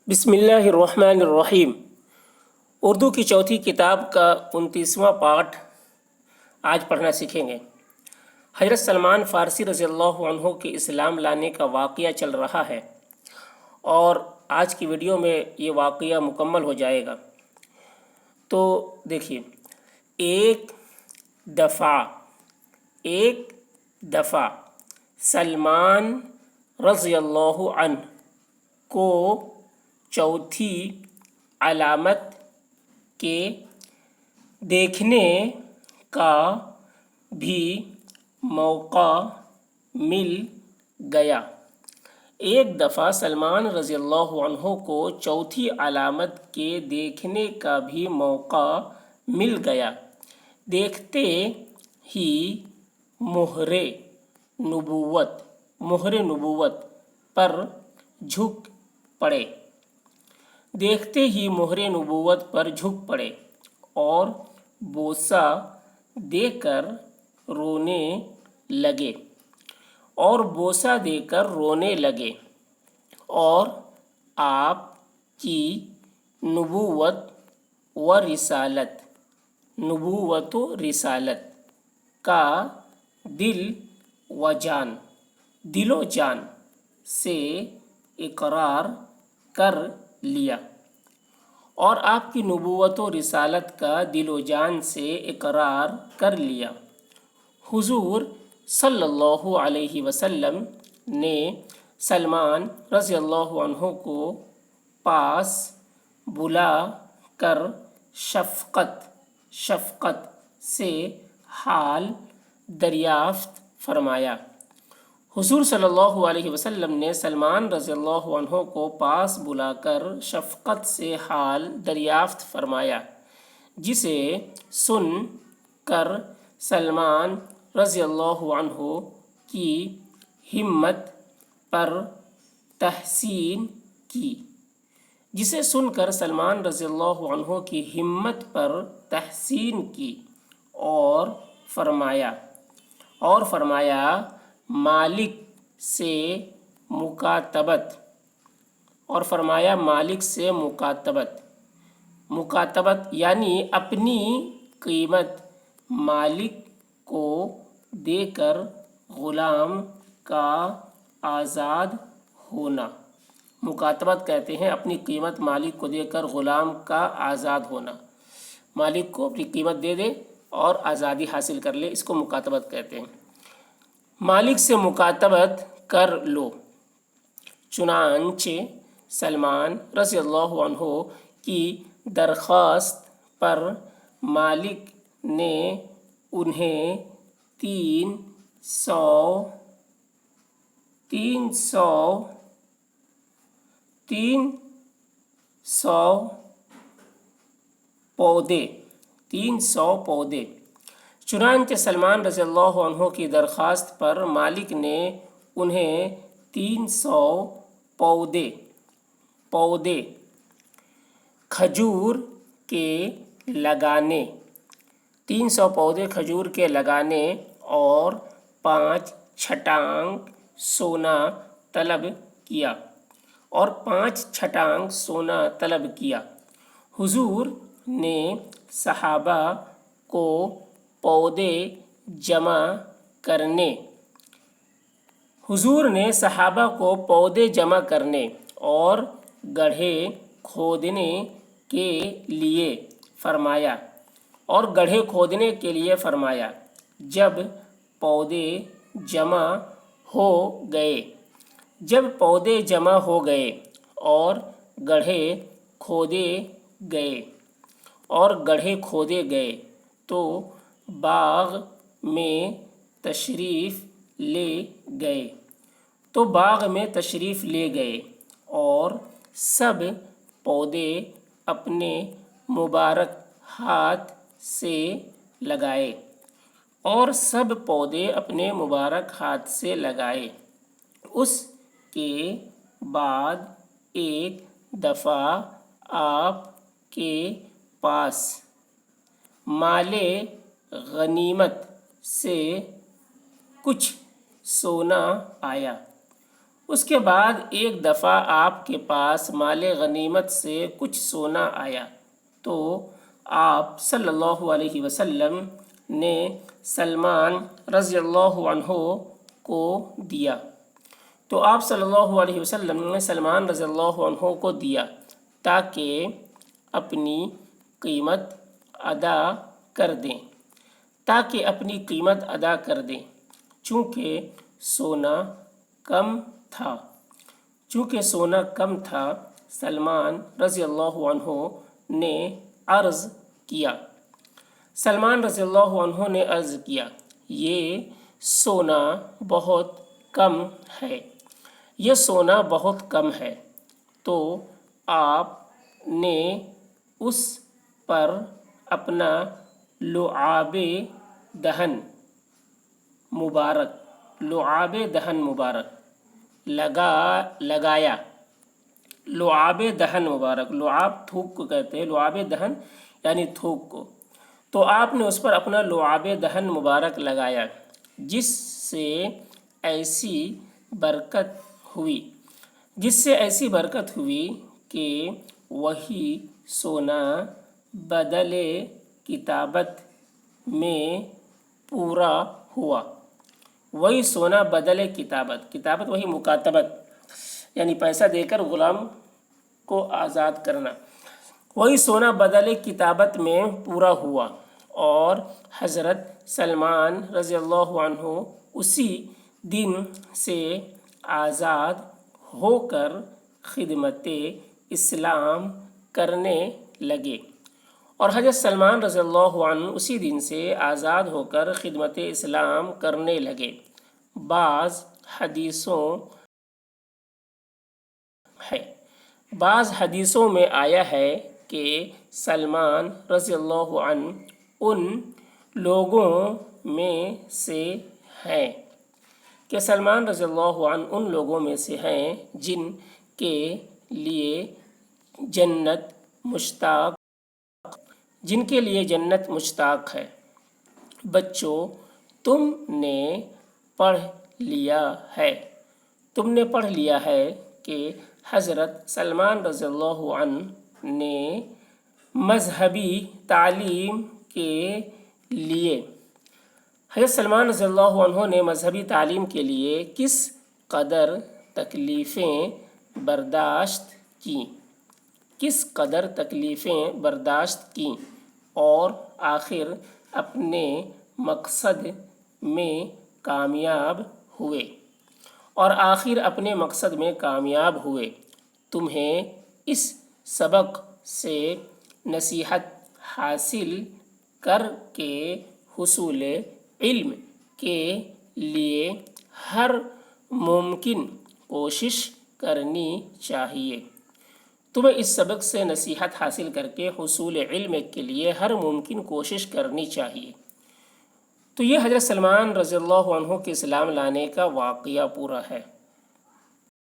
بسم اللہ الرحمن الرحیم۔ اردو کی چوتھی کتاب کا 29واں پارٹ آج پڑھنا سیکھیں گے۔ حضرت سلمان فارسی رضی اللہ عنہ کے اسلام لانے کا واقعہ چل رہا ہے اور آج کی ویڈیو میں یہ واقعہ مکمل ہو جائے گا۔ تو دیکھیے، ایک دفعہ سلمان رضی اللہ عنہ کو چوتھی علامت کے دیکھنے کا بھی موقع مل گیا۔ ایک دفعہ سلمان رضی اللہ عنہ کو چوتھی علامت کے دیکھنے کا بھی موقع مل گیا۔ دیکھتے ہی مہر نبوت پر جھک پڑے اور بوسہ دے کر رونے لگے اور آپ کی نبوت و رسالت کا دل و جان سے اقرار کر لیا حضور صلی اللہ علیہ وسلم نے سلمان رضی اللہ عنہ کو پاس بلا کر شفقت سے حال دریافت فرمایا۔ حضور صلی اللہ علیہ وسلم نے سلمان رضی اللہ عنہ کو پاس بلا کر شفقت سے حال دریافت فرمایا، جسے سن کر سلمان رضی اللہ عنہ کی ہمت پر تحسین کی اور فرمایا مالک سے مکاتبت یعنی اپنی قیمت مالک کو دے کر غلام کا آزاد ہونا۔ مکاتبت کہتے ہیں اپنی قیمت مالک کو دے کر غلام کا آزاد ہونا۔ مالک کو اپنی قیمت دے دے اور آزادی حاصل کر لے، اس کو مکاتبت کہتے ہیں۔ مالک سے مکاتبت کر لو۔ چنانچہ سلمان رضی اللہ عنہ کی درخواست پر مالک نے انہیں 300 پودے کھجور کے لگانے اور 5 چھٹانگ سونا طلب کیا۔ حضور نے صحابہ کو پودے جمع کرنے اور گڑھے کھودنے کے لیے فرمایا۔ جب پودے جمع ہو گئے اور گڑھے کھودے گئے تو باغ میں تشریف لے گئے اور سب پودے اپنے مبارک ہاتھ سے لگائے۔ اس کے بعد ایک دفعہ آپ کے پاس مال غنیمت سے کچھ سونا آیا۔ اس کے بعد ایک دفعہ آپ کے پاس مال غنیمت سے کچھ سونا آیا تو آپ صلی اللہ علیہ وسلم نے سلمان رضی اللہ عنہ کو دیا۔ تو آپ صلی اللہ علیہ وسلم نے سلمان رضی اللہ عنہ کو دیا تاکہ اپنی قیمت ادا کر دیں چونکہ سونا کم تھا سلمان رضی اللہ عنہ نے عرض کیا یہ سونا بہت کم ہے تو آپ نے اس پر اپنا لعاب دہن مبارک لگایا۔ لعاب تھوک کو کہتے ہیں، لعاب دہن یعنی تھوک کو۔ تو آپ نے اس پر اپنا لعاب دہن مبارک لگایا جس سے ایسی برکت ہوئی کہ وہی سونا بدل کتابت میں پورا ہوا۔ کتابت وہی مکاتبت یعنی پیسہ دے کر غلام کو آزاد کرنا، وہی سونا بدل کتابت میں پورا ہوا اور حضرت سلمان رضی اللہ عنہ اسی دن سے آزاد ہو کر خدمت اسلام کرنے لگے۔ اور حضرت سلمان رضی اللہ عنہ اسی دن سے آزاد ہو کر خدمت اسلام کرنے لگے۔ بعض حدیثوں میں آیا ہے کہ سلمان رضی اللہ عنہ ان لوگوں میں سے ہیں جن کے لیے جنت مشتاق ہے۔ بچوں، تم نے پڑھ لیا ہے کہ حضرت سلمان رضی اللہ عنہ نے مذہبی تعلیم کے لیے کس قدر تکلیفیں برداشت کیں اور آخر اپنے مقصد میں کامیاب ہوئے۔ تمہیں اس سبق سے نصیحت حاصل کر کے حصول علم کے لیے ہر ممکن کوشش کرنی چاہیے۔ تو یہ حضرت سلمان رضی اللہ عنہ کے اسلام لانے کا واقعہ پورا ہے۔